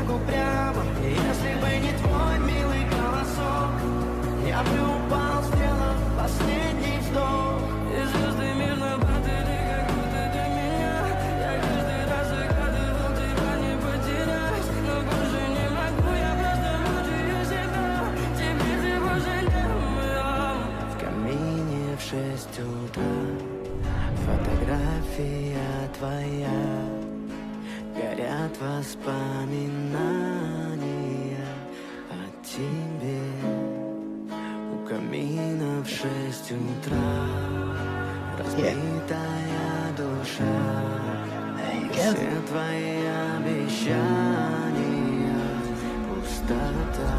так упрямо. И если бы не твой милый голосок, я бы упал, сделав последний вздох. И звезды мирно падали, как будто до меня. Я каждый раз загадывал тебя не потерять, но больше не могу, я просто мучаю себя. Теперь ты больше не моя. В камине в 6 утра фотография твоя. Горят воспоминания о тебе. У камина в 6 утра разбитая душа. Все твои обещания пустота.